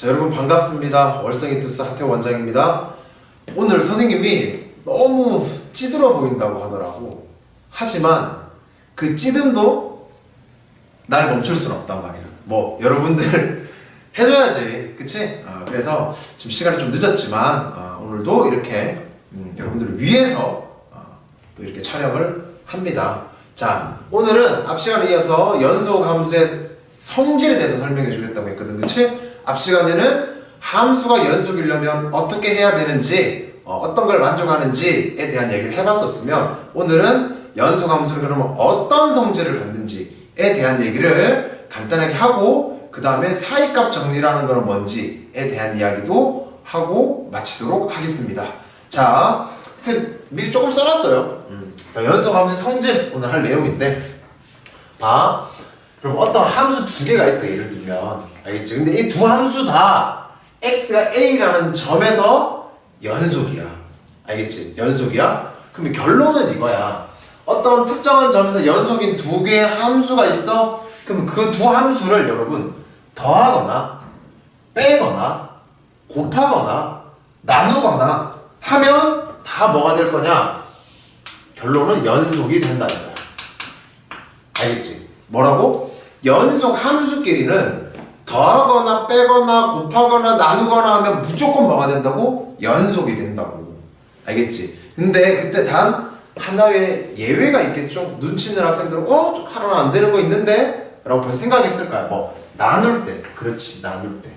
자, 여러분 반갑습니다. 월성이투스 하태호 원장입니다. 오늘 선생님이 너무 찌들어 보인다고 하더라고. 하지만 그 찌듦도 날 멈출 수는 없단 말이야. 뭐 여러분들 해줘야지, 그치? 그래서 지금 시간이 좀 늦었지만 오늘도 이렇게 여러분들을 위해서 또 이렇게 촬영을 합니다. 자, 오늘은 앞 시간에 이어서 연속 함수의 성질에 대해서 설명해 주겠다고 했거든, 그치? 앞 시간에는 함수가 연속이려면 어떻게 해야 되는지, 어떤 걸 만족하는지에 대한 얘기를 해봤었으면, 오늘은 연속 함수를 그러면 어떤 성질을 갖는지에 대한 얘기를 간단하게 하고, 그 다음에 사이값 정리라는 것은 뭔지에 대한 이야기도 하고 마치도록 하겠습니다. 자, 선생님 미리 조금 써놨어요. 자, 연속 함수의 성질 오늘 할 내용인데, 그럼 어떤 함수 두 개가 있어, 예를 들면. 알겠지? 근데 이 두 함수 다 x가 a라는 점에서 연속이야. 알겠지? 연속이야? 그럼 결론은 이거야. 어떤 특정한 점에서 연속인 두 개의 함수가 있어? 그럼 그 두 함수를 여러분 더하거나 빼거나 곱하거나 나누거나 하면 다 뭐가 될 거냐? 결론은 연속이 된다는 거야. 알겠지? 뭐라고? 연속 함수끼리는 더하거나 빼거나 곱하거나 나누거나 하면 무조건 뭐가 된다고? 연속이 된다고. 알겠지? 근데 그때 단 하나의 예외가 있겠죠? 눈치 있는 학생들은 좀 하나는 안 되는 거 있는데? 라고 벌써 생각했을 거야. 뭐 나눌 때. 그렇지, 나눌 때.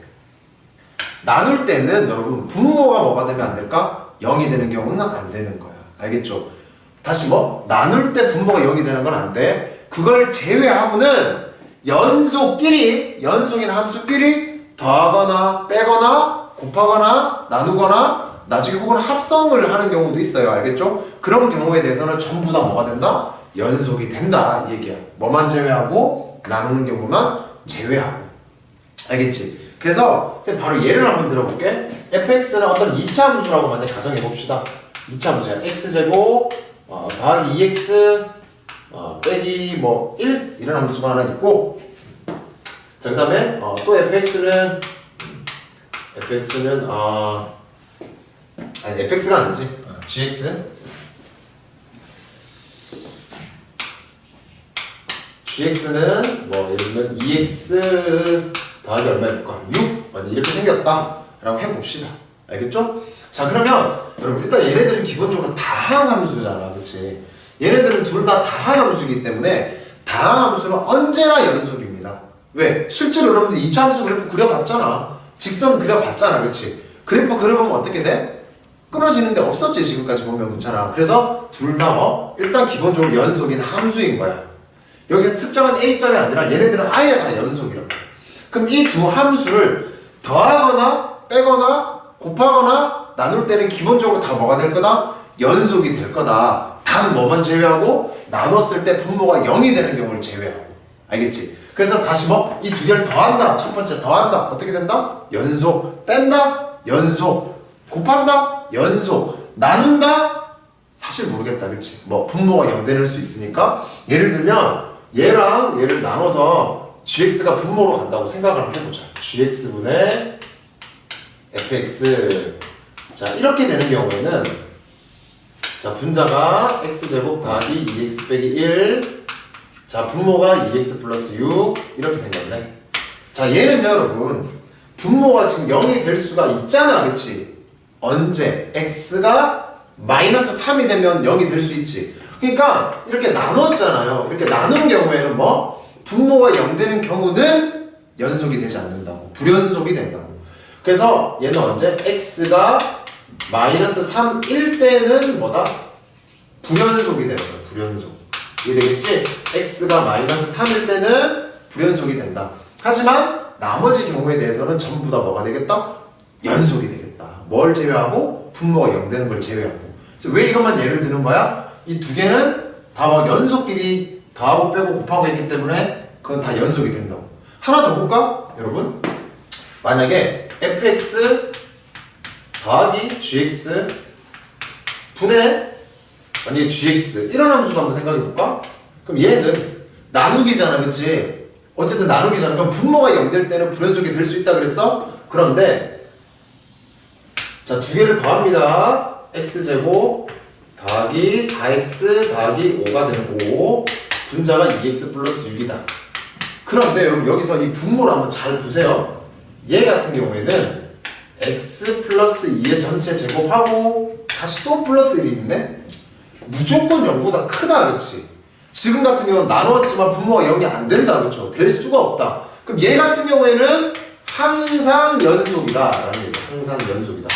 나눌 때는 여러분 분모가 뭐가 되면 안 될까? 0이 되는 경우는 안 되는 거야. 알겠죠? 다시 나눌 때 분모가 0이 되는 건 안 돼. 그걸 제외하고는 연속인 함수끼리 더하거나 빼거나 곱하거나 나누거나 나중에 혹은 합성을 하는 경우도 있어요. 알겠죠? 그런 경우에 대해서는 전부 다 뭐가 된다? 연속이 된다, 이 얘기야. 뭐만 제외하고 나누는 경우만 제외하고. 알겠지? 그래서 쌤 바로 예를 한번 들어볼게. fx는 어떤 2차 함수라고 만약 가정해 봅시다. 2차 함수야. x제곱 더하기 2x 빼기 1 이런 함수가 하나 있고, 자, 그 다음에 또 fx는 아니 fx가 아니지, gx는 예를 들면 2x 더하기 얼마 해볼까? 6 이렇게 생겼다 라고 해봅시다. 알겠죠? 자, 그러면 여러분 일단 얘네들은 기본적으로 다항 함수잖아, 그치? 얘네들은 둘 다 다항 함수이기 때문에 다항 함수는 언제나 연속입니다. 왜? 실제로 여러분들 2차 함수 그래프 그려봤잖아. 직선 그려봤잖아, 그치? 그래프 그려보면 어떻게 돼? 끊어지는데 없었지, 지금까지 보면. 그렇잖아. 그래서 둘 다 일단 기본적으로 연속인 함수인 거야. 여기서 특정한 A점이 아니라 얘네들은 아예 다 연속이라고. 그럼 이 두 함수를 더하거나 빼거나 곱하거나 나눌 때는 기본적으로 다 뭐가 될 거다? 연속이 될 거다. 단 뭐만 제외하고 나눴을 때 분모가 0이 되는 경우를 제외하고. 알겠지? 그래서 다시 이 두 개를 더한다. 첫 번째 더한다. 어떻게 된다? 연속. 뺀다? 연속. 곱한다? 연속. 나눈다? 사실 모르겠다, 그치? 분모가 0 될 수 있으니까. 예를 들면 얘랑 얘를 나눠서 gx가 분모로 간다고 생각을 해보자. gx분의 fx. 자, 이렇게 되는 경우에는, 자, 분자가 x제곱 더하기 2x 빼기 1. 자, 분모가 2x 플러스 6. 이렇게 생겼네. 자, 얘는 여러분 분모가 지금 0이 될 수가 있잖아, 그치? 언제? x가 마이너스 3이 되면 0이 될 수 있지. 그러니까 이렇게 나눴잖아요. 이렇게 나눈 경우에는 분모가 0 되는 경우는 연속이 되지 않는다고. 불연속이 된다고. 그래서 얘는 언제? x가 마이너스 3일 때는 불연속이 되는 거야. 불연속. 이해되겠지? x가 마이너스 3일 때는 불연속이 된다. 하지만 나머지 경우에 대해서는 전부 다 뭐가 되겠다? 연속이 되겠다. 뭘 제외하고? 분모가 0 되는 걸 제외하고. 그래서 왜 이것만 예를 드는 거야? 이 두 개는 다 연속끼리 더하고 빼고 곱하고 있기 때문에 그건 다 연속이 된다고. 하나 더 볼까? 여러분, 만약에 fx 더하기 gx 분의 만약에 gx 이런 함수도 한번 생각해 볼까? 그럼 얘는 나누기잖아, 그치? 어쨌든 나누기잖아. 그럼 분모가 0 될 때는 불연속이 될 수 있다 그랬어? 그런데 자, 두 개를 더합니다. x제곱 더하기 4x 더하기 5가 되고 분자가 2x 플러스 6이다. 그런데 여러분 여기서 이 분모를 한번 잘 보세요. 얘 같은 경우에는 x 플러스 2의 전체 제곱하고 다시 또 플러스 1이 있네? 무조건 0보다 크다, 그렇지? 지금 같은 경우는 나누었지만 분모가 0이 안 된다, 그렇죠? 될 수가 없다. 그럼 얘 같은 경우에는 항상 연속이다 라는 얘기야. 항상 연속이다.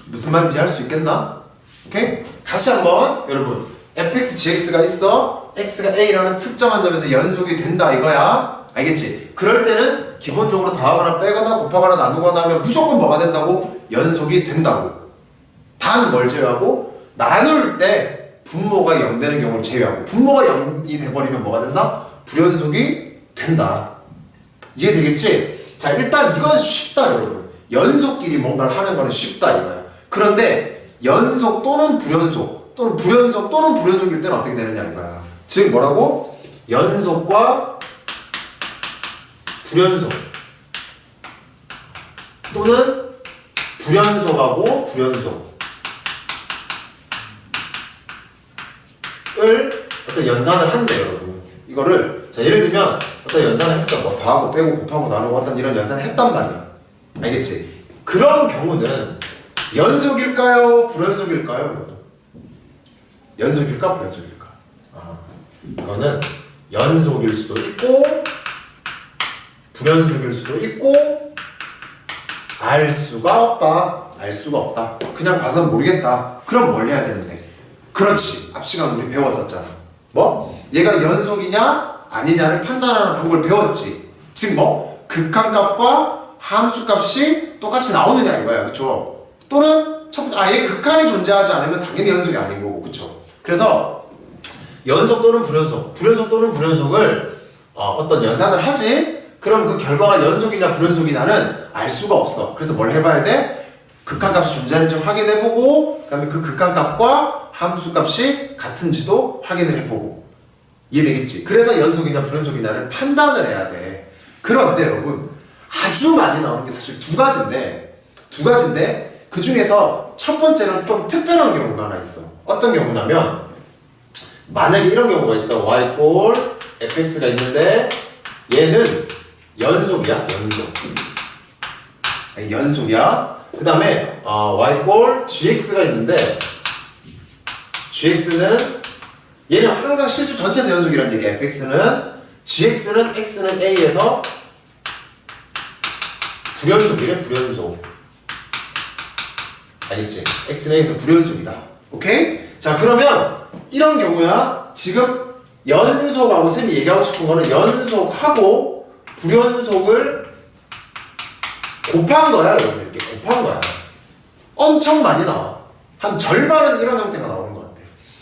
무슨 말인지 알 수 있겠나? 오케이? 다시 한번 여러분, fx, gx가 있어. x가 a라는 특정한 점에서 연속이 된다 이거야. 알겠지? 그럴 때는 기본적으로 더하거나 빼거나 곱하거나 나누거나 하면 무조건 뭐가 된다고? 연속이 된다고. 단 뭘 제외하고? 나눌 때 분모가 0 되는 경우를 제외하고. 분모가 0이 돼버리면 뭐가 된다? 불연속이 된다. 이해되겠지? 자, 일단 이건 쉽다 여러분. 연속끼리 뭔가를 하는 거는 쉽다 이거야. 그런데 연속 또는 불연속 또는 불연속 또는 불연속일 때는 어떻게 되느냐 이거야. 즉 뭐라고? 연속과 불연속 또는 불연속하고 불연속을 어떤 연산을 한대 여러분. 이거를 자, 예를 들면 어떤 연산을 했어. 뭐 더하고 빼고 곱하고 나누고 어떤 이런 연산을 했단 말이야. 알겠지? 그런 경우는 연속일까요? 불연속일까요? 여러분? 연속일까? 불연속일까? 이거는 연속일 수도 있고 불연속일 수도 있고 알 수가 없다. 알 수가 없다. 그냥 봐서 모르겠다. 그럼 뭘 해야 되는데? 그렇지. 앞 시간 우리 배웠었잖아. 뭐? 얘가 연속이냐 아니냐를 판단하는 방법을 배웠지. 즉 뭐? 극한값과 함수값이 똑같이 나오느냐 이거야. 그쵸? 또는 첫 번째 아예 극한이 존재하지 않으면 당연히 연속이 아닌 거고. 그쵸? 그래서 연속 또는 불연속, 불연속 또는 불연속을 어떤 연산을 하지? 그럼 그 결과가 연속이냐 불연속이냐는 알 수가 없어. 그래서 뭘 해봐야 돼? 극한값이 존재하는지 확인해보고 그 다음에 그 극한값과 함수값이 같은지도 확인을 해보고. 이해되겠지? 그래서 연속이냐 불연속이냐를 판단을 해야 돼. 그런데 여러분 아주 많이 나오는 게 사실 두 가지인데 그 중에서 첫 번째는 좀 특별한 경우가 하나 있어. 어떤 경우냐면 만약에 이런 경우가 있어. y 꼴 fx가 있는데 얘는 연속이야. 연속이야. 그 다음에 y 꼴 gx가 있는데 gx는 얘는 항상 실수 전체에서 연속이라는 얘기야. fx는 gx는 x는 a에서 불연속이래. 불연속. 알겠지? x는 a에서 불연속이다. 오케이? 자, 그러면 이런 경우야. 지금 연속하고 쌤이 얘기하고 싶은 거는 연속하고 불연속을 곱한 거야. 여러분 이렇게 곱한 거야. 엄청 많이 나와. 한 절반은 이런 형태가 나오는 것 같아.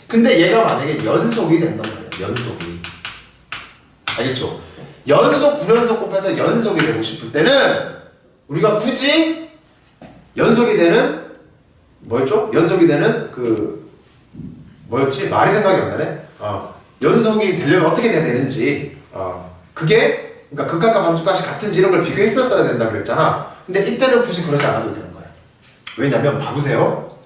근데 얘가 만약에 연속이 된단 말이야. 연속이. 알겠죠? 연속 불연속 곱해서 연속이 되고 싶을 때는 우리가 굳이 연속이 되는 뭐였죠? 연속이 되는 그 뭐였지? 말이 생각이 안 나네. 연속이 되려면 어떻게 돼야 되는지. 그게 그러니까 극한값 함수값이 같은지 이런 걸 비교했었어야 된다 그랬잖아. 근데 이때는 굳이 그러지 않아도 되는 거야. 왜냐면 봐보세요.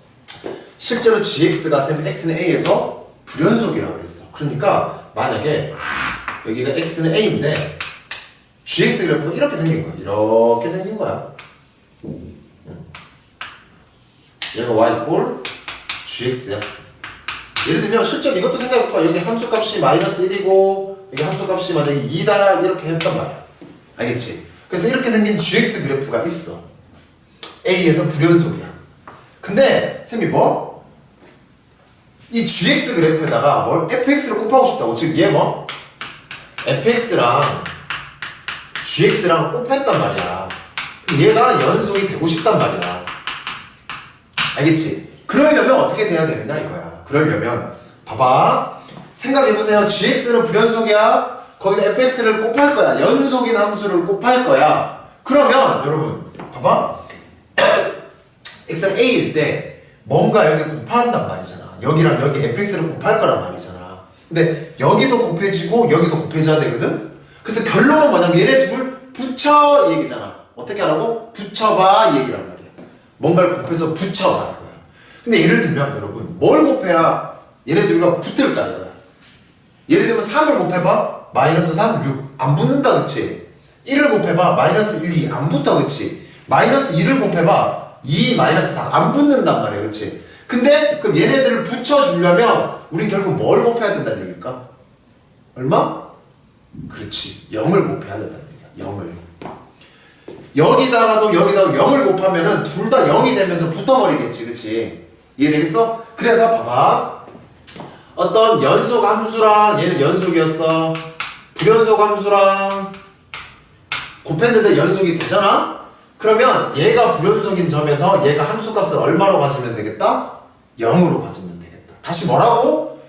실제로 gx가 쌤 x는 a에서 불연속이라고 그랬어. 그러니까 만약에 여기가 x는 a인데 gx 그래프가 이렇게 생긴 거야. 이렇게 생긴 거야. 얘가 y 꼴 gx야. 예를 들면 실제로 이것도 생각해볼까? 여기 함수값이 마이너스 1이고 여기 함수값이 만약에 2다 이렇게 했단 말이야. 알겠지? 그래서 이렇게 생긴 gx 그래프가 있어. a에서 불연속이야. 근데 쌤이 뭐? 이 gx 그래프에다가 뭘 fx를 곱하고 싶다고. 즉 얘 뭐? fx랑 gx랑 곱했단 말이야. 얘가 연속이 되고 싶단 말이야. 알겠지? 그러려면 어떻게 돼야 되느냐 이거야. 그러려면 봐봐. 생각해보세요. gx는 불연속이야. 거기다 fx를 곱할 거야. 연속인 함수를 곱할 거야. 그러면 여러분 봐봐. x는 a일 때 뭔가 여기 곱한단 말이잖아. 여기랑 여기 fx를 곱할 거란 말이잖아. 근데 여기도 곱해지고 여기도 곱해져야 되거든. 그래서 결론은 뭐냐면 얘네 둘 붙여 이 얘기잖아. 어떻게 하라고? 붙여봐 이 얘기란 말이야. 뭔가를 곱해서 붙여봐 이거야. 근데 예를 들면 여러분 뭘 곱해야 얘네들과 붙을까 이거야. 예를 들면 3을 곱해봐 마이너스 3, 6 안 붙는다 그치? 1을 곱해봐 마이너스 1, 2 안 붙어 그치? 마이너스 2를 곱해봐 2, 마이너스 4 안 붙는단 말이야 그치? 근데 그럼 얘네들을 붙여주려면 우린 결국 뭘 곱해야 된다는 얘기일까? 얼마? 그렇지 0을 곱해야 된다는 얘기야 0을 여기다가도 0을 곱하면은 둘 다 0이 되면서 붙어버리겠지 그치? 이해되겠어? 그래서 봐봐 어떤 연속 함수랑 얘는 연속이었어 불연속 함수랑 곱했는데 연속이 되잖아? 그러면 얘가 불연속인 점에서 얘가 함수값을 얼마로 가지면 되겠다? 0으로 가지면 되겠다. 다시 뭐라고?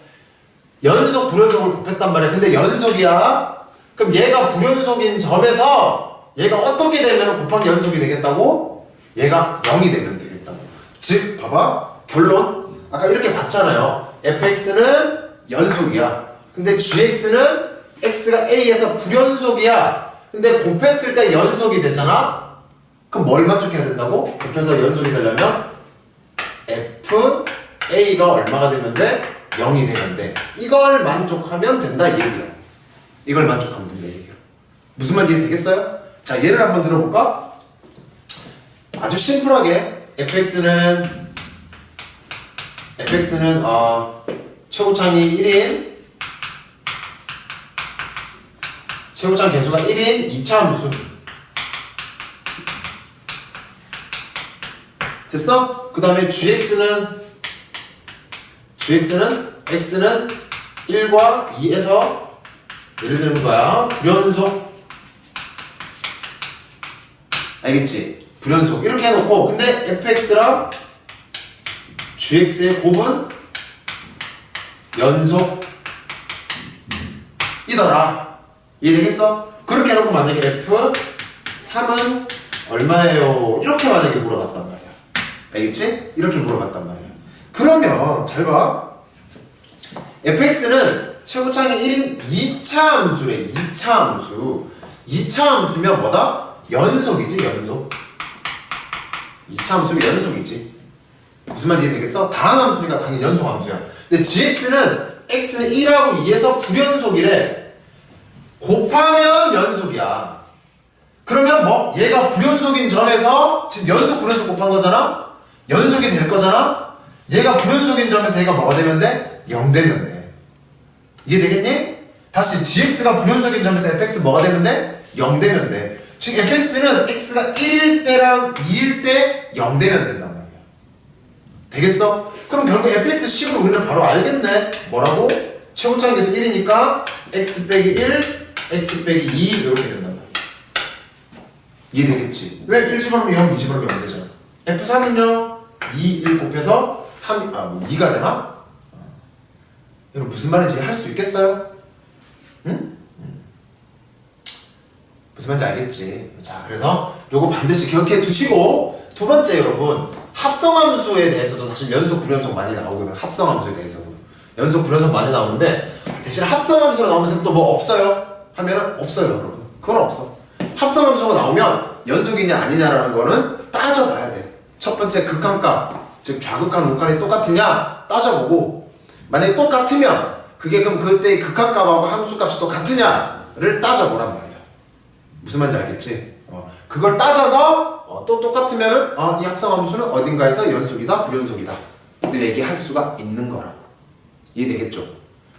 연속 불연속을 곱했단 말이야. 근데 연속이야. 그럼 얘가 불연속인 점에서 얘가 어떻게 되면 곱한 게 연속이 되겠다고? 얘가 0이 되면 되겠다고. 즉 봐봐 결론 아까 이렇게 봤잖아요. fx는 연속이야. 근데 gx는 x가 a에서 불연속이야. 근데 곱했을 때 연속이 되잖아? 그럼 뭘 만족해야 된다고? 곱해서 연속이 되려면 f a가 얼마가 되면 돼? 0이 되면 돼. 이걸 만족하면 된다 이 얘기야. 이걸 만족하면 된다 이 얘기야. 무슨 말인지 이해되겠어요? 자 예를 한번 들어볼까? 아주 심플하게 fx는 최고창이 1인 최고창 개수가 1인 2차 함수 됐어? 그 다음에 gx는 x는 1과 2에서 예를 들는 거야 불연속 알겠지? 불연속 이렇게 해놓고 근데 fx랑 gx의 곱은 연속이더라 이해되겠어? 그렇게 해놓고 만약에 f3은 얼마예요? 이렇게 만약에 물어봤단 말이야 알겠지? 이렇게 물어봤단 말이야 그러면 잘 봐 fx는 최고창이 1인 2차 함수래 2차 함수 2차 함수면 뭐다? 연속이지 연속 2차 함수면 연속이지 무슨 말인지 되겠어? 다항 함수니까 당연히 연속 함수야 근데 gx는 x는 1하고 2에서 불연속이래 곱하면 연속이야 그러면 뭐? 얘가 불연속인 점에서 지금 연속 불연속 곱한 거잖아? 연속이 될 거잖아? 얘가 불연속인 점에서 얘가 뭐가 되면 돼? 0 되면 돼 이해되겠니? 다시 gx가 불연속인 점에서 fx 뭐가 되면 돼? 0 되면 돼 즉 fx는 x가 1일 때랑 2일 때 0 되면 된단 말이야 되겠어? 그럼 결국 fx 식을 우리는 바로 알겠네 뭐라고? 최고차의 개수 1이니까 x 빼기 1 x 빼기 2 이렇게 된단 말이야 이해되겠지? 왜 1 집어넣으면 0, 2 집어넣으면 안 되잖아 f3은요 2, 1 곱해서 2가 되나? 여러분 무슨 말인지 할 수 있겠어요? 응? 무슨 말인지 알겠지? 자 그래서 요거 반드시 기억해 두시고 두 번째 여러분 합성함수에 대해서도 사실 연속 불연속 많이 나오거든 합성함수에 대해서도 연속 불연속 많이 나오는데 대신 합성함수가 나오면서 또 뭐 없어요? 하면은 없어요 여러분 그건 없어 합성함수가 나오면 연속이냐 아니냐라는 거는 따져봐야 돼 첫 번째 극한값 즉 좌극한 우극한이 똑같으냐 따져보고 만약에 똑같으면 그게 그럼 그때의 극한값하고 함수값이 똑같으냐를 따져보란 말이야 무슨 말인지 알겠지? 그걸 따져서 또 똑같으면은 이 합성함수는 어딘가에서 연속이다 불연속이다 를 얘기할 수가 있는 거라고 이해되겠죠?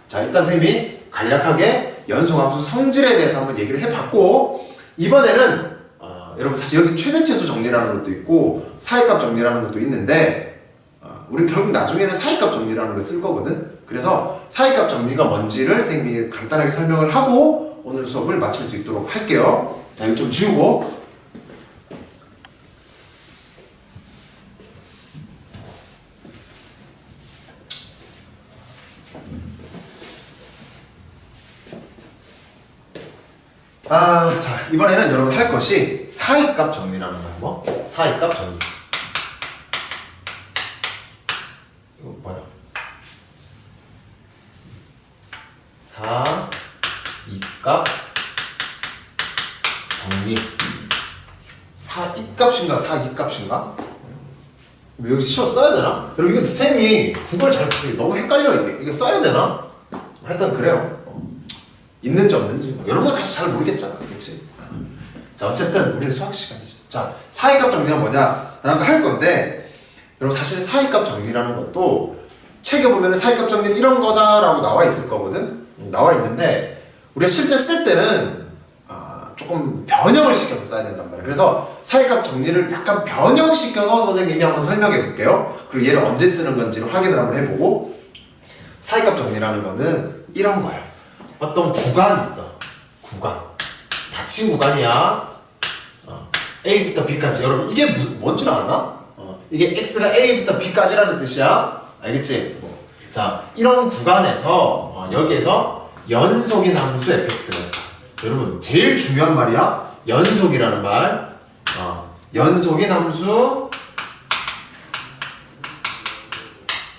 자 일단 쌤이 간략하게 연속함수 성질에 대해서 한번 얘기를 해봤고 이번에는 여러분 사실 여기 최대치수 정리라는 것도 있고 사이값 정리라는 것도 있는데 우린 결국 나중에는 사이값 정리라는 걸 쓸 거거든 그래서 사이값 정리가 뭔지를 쌤이 간단하게 설명을 하고 오늘 수업을 마칠 수 있도록 할게요 자 이거 좀 지우고 자 이번에는 여러분 할 것이 사이값 정리라는 거야 뭐? 사이값 정리 이거 뭐야? 사이값 정리 4입값인가 4입값인가? 여기 시험 써야 되나? 여러분 이거 쌤이 국어를 잘 너무 헷갈려 이게 써야 되나? 하여튼 그래요. 있는지 없는지 여러분 사실 잘 모르겠잖아, 그렇지? 자 어쨌든 우리는 수학 시간이죠. 자 4입값 정리가 뭐냐 라는 거 할 건데 여러분 사실 4입값 정리라는 것도 책에 보면 4입값 정리는 이런 거다라고 나와 있을 거거든. 나와 있는데 우리가 실제 쓸 때는 조금 변형을 시켜서 써야 된단 말이에요. 그래서 4입값 정리를 약간 변형시켜서 선생님이 한번 설명해 볼게요. 그리고 얘를 언제 쓰는 건지를 확인을 한번 해보고 4입값 정리라는 거는 이런 거예요. 어떤 구간이 있어. 구간. 닫힌 구간이야. A부터 B까지. 여러분 이게 뭔 줄 아나? 이게 X가 A부터 B까지라는 뜻이야. 알겠지? 자, 이런 구간에서 여기에서 연속인 함수 fx는 여러분 제일 중요한 말이야. 연속이라는 말. 연속인 함수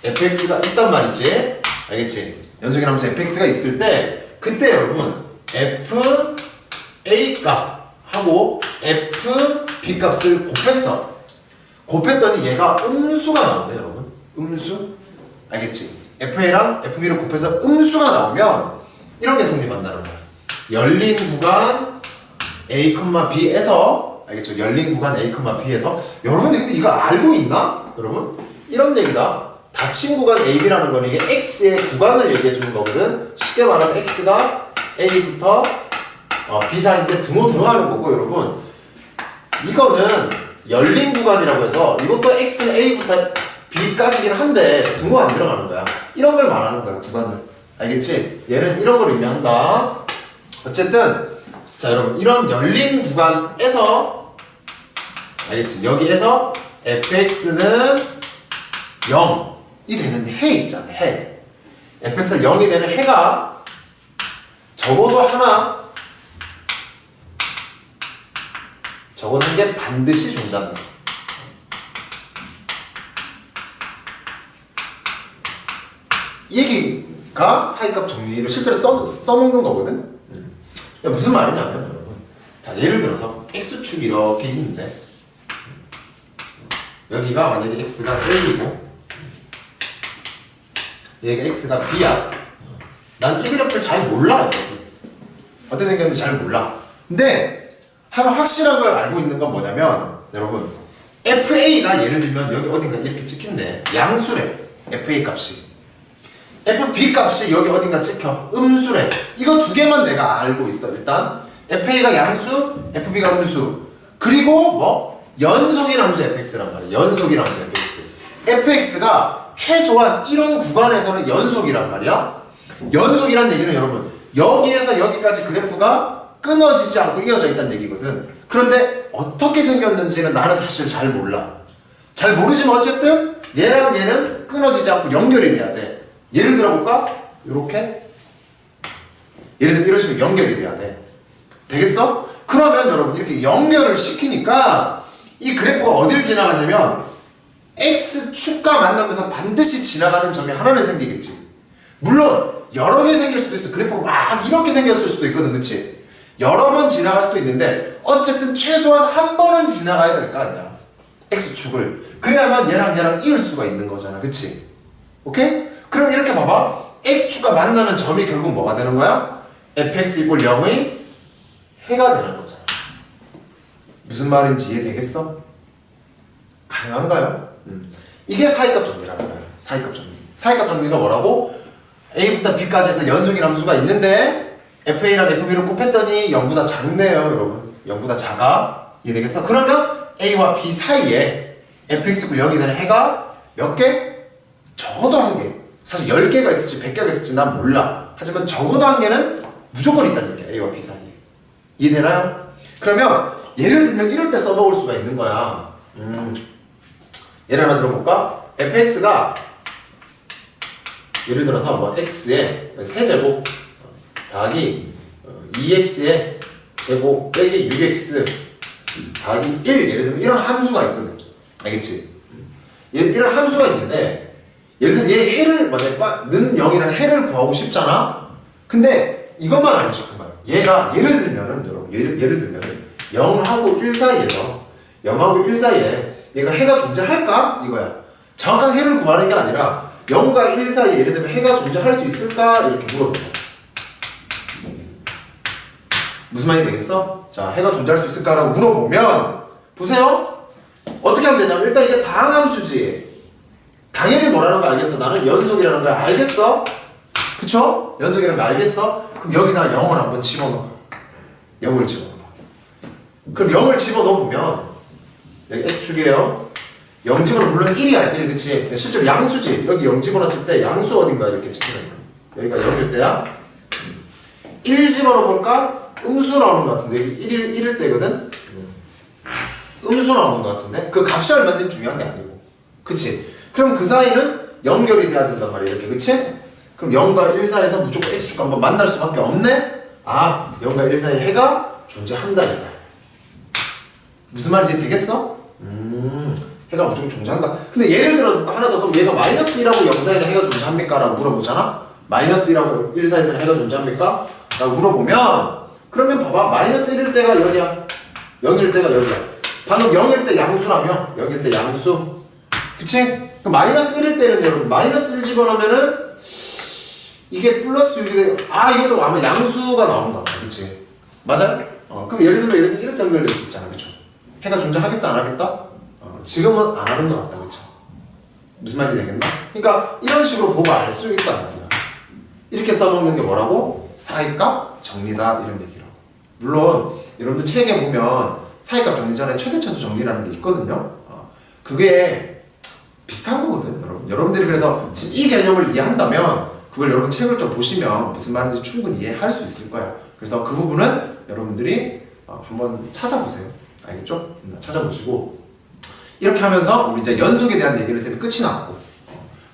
fx가 있단 말이지. 알겠지? 연속인 함수 fx가 있을 때 그때 여러분 f a 값하고 f b 값을 곱했어. 곱했더니 얘가 음수가 나오네 여러분. 음수? 알겠지? fa랑 fb를 곱해서 음수가 나오면 이런 게 성립한다는 거야. 열린 구간 a, b에서 알겠죠? 열린 구간 a, b에서 여러분 근데 이거 알고 있나? 여러분? 이런 얘기다. 닫힌 구간 AB라는 거는 이게 X의 구간을 얘기해 주는 거거든. 쉽게 말하면 X가 A부터 B 사이인데 등호 들어가는 거고 여러분 이거는 열린 구간이라고 해서 이것도 X는 A부터 B까지긴 한데 등호 안 들어가는 거야. 이런 걸 말하는 거야, 구간을. 알겠지? 얘는 이런 걸 의미한다. 어쨌든 자 여러분 이런 열린 구간에서 알겠지? 여기에서 fx는 0이 되는 해 있잖아. 해. fx가 0이 되는 해가 적어도 하나 적어도 한 게 반드시 존재한다. 이 얘기가 사이값 정리를 실제로 써먹는 거거든. 무슨 말이냐면 여러분 자 예를 들어서 x축이 이렇게 있는데 여기가 만약에 x가 1이고 여기가 x가 b야. 난 이 그래프를 잘 몰라. 어떻게 생겼는지 잘 몰라. 근데 하나 확실한 걸 알고 있는 건 뭐냐면 여러분 fa가 예를 들면 여기 어딘가 이렇게 찍힌대. 양수래. fa 값이 fb 값이 여기 어딘가 찍혀. 음수래. 이거 두 개만 내가 알고 있어. 일단 fa가 양수, fb가 음수. 그리고 뭐 연속인 함수 fx란 말이야. 연속인 함수 fx. fx가 최소한 이런 구간에서는 연속이란 말이야. 연속이란 얘기는 여러분 여기에서 여기까지 그래프가 끊어지지 않고 이어져 있다는 얘기거든. 그런데 어떻게 생겼는지는 나는 사실 잘 몰라. 잘 모르지만 어쨌든 얘랑 얘는 끊어지지 않고 연결이 돼야 돼. 예를 들어볼까? 요렇게 예를 들면 이런 식으로 연결이 돼야 돼. 되겠어? 그러면 여러분 이렇게 연결을 시키니까 이 그래프가 어딜 지나가냐면 X축과 만나면서 반드시 지나가는 점이 하나는 생기겠지. 물론 여러 개 생길 수도 있어. 그래프가 막 이렇게 생겼을 수도 있거든. 그치? 여러 번 지나갈 수도 있는데 어쨌든 최소한 한 번은 지나가야 될 거 아니야. X축을. 그래야만 얘랑 이을 수가 있는 거잖아. 그치? 오케이? 그럼 이렇게 봐봐. X축과 만나는 점이 결국 뭐가 되는 거야? fx = 0의 해가 되는 거잖아. 무슨 말인지 이해되겠어? 가능한가요? 이게 사이값 정리라는 거야. 사이값 정리. 사이값 정리가 뭐라고? A부터 B까지 해서 연속인 함수가 있는데 FA랑 FB를 곱했더니 0보다 작네요, 여러분. 0보다 작아. 이해되겠어? 그러면 A와 B 사이에 fx = 0이 되는 해가 몇 개? 적어도 한 개. 사실 10개가 있을지 100개가 있을지 난 몰라. 하지만 적어도 한 개는 무조건 있다는 얘기야. A와 B 사이에. 이해되나요? 그러면 예를 들면 이럴 때 써먹을 수가 있는 거야. 예를 하나 들어볼까? fx가 예를 들어서 뭐 x의 세제곱 더하기 2x의 제곱 빼기 6x 더하기 1 예를 들면 이런 함수가 있거든. 알겠지? 이런 함수가 있는데 예를 들어서 얘 해를 만약에 는 0이라는 해를 구하고 싶잖아. 근데 이것만 알고 싶은 거야. 얘가 예를 들면은 여러분 예를 들면은 0하고 1 사이에서 0하고 1 사이에 얘가 해가 존재할까? 이거야. 정확한 해를 구하는 게 아니라 0과 1 사이에 예를 들면 해가 존재할 수 있을까? 이렇게 물어보는 거야. 무슨 말이 되겠어? 자, 해가 존재할 수 있을까라고 물어보면 보세요. 어떻게 하면 되냐면 일단 이게 당함수지. 당연히 뭐라는 거 알겠어? 나는 연속이라는 걸 알겠어? 그쵸? 연속이라는 거 알겠어? 그럼 여기다 0을 한번 집어넣어. 0을 집어넣어. 그럼 0을 집어넣으면 여기 x축이에요. 0 집어넣으면 물론 1이야 1 그치? 실제로 양수지. 여기 0 집어넣었을 때 양수 어딘가 이렇게 찍히는 거야. 여기가 0일 때야. 1 집어넣어볼까? 음수 나오는 것 같은데 여기 1일 때거든? 음수 나오는 것 같은데? 그 값이 얼마인지 중요한 게 아니고 그치? 그럼 그 사이는 연결이 돼야 된단 말이야 이렇게 그치? 그럼 0과 1 사이에서 무조건 x축과 한번 만날 수밖에 없네? 아 0과 1 사이에 해가 존재한다 이거야. 무슨 말인지 되겠어? 해가 무조건 존재한다. 근데 예를 들어 하나 더 그럼 얘가 마이너스 1하고 0 사이에 해가 존재합니까? 라고 물어보잖아? 마이너스 1하고 1 사이에서 해가 존재합니까? 라고 물어보면 그러면 봐봐 마이너스 1일 때가 여기야 0일 때가 여기야. 방금 0일 때 양수라며 0일 때 양수 그치? 그럼 마이너스 1일 때는 여러분 마이너스 1 집어넣으면은 이게 플러스 6이 되고 이것도 아마 양수가 나오는 것 같아 그치? 맞아요? 그럼 예를 들면 이렇게 연결될 수 있잖아 그쵸? 해가 존재하겠다 안 하겠다? 지금은 안 하는 것 같다 그쵸? 무슨 말이 되겠나? 그러니까 이런 식으로 보고 알 수 있단 말이야. 이렇게 써먹는 게 뭐라고? 사이값 정리다 이런 얘기라고. 물론 여러분들 책에 보면 사이값 정리 전에 최대차수 정리라는 게 있거든요. 그게 비슷한 거거든 여러분. 여러분들이 그래서 지금 이 개념을 이해한다면 그걸 여러분 책을 좀 보시면 무슨 말인지 충분히 이해할 수 있을 거야. 그래서 그 부분은 여러분들이 한번 찾아보세요. 알겠죠? 찾아보시고 이렇게 하면서 우리 이제 연속에 대한 얘기를 쌤이 끝이 났고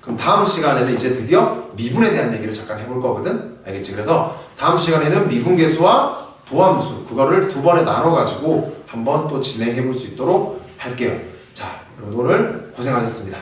그럼 다음 시간에는 이제 드디어 미분에 대한 얘기를 잠깐 해볼 거거든. 알겠지? 그래서 다음 시간에는 미분계수와 도함수 그거를 두 번에 나눠 가지고 한번 또 진행해 볼 수 있도록 할게요. 자, 여러분 오늘 고생하셨습니다.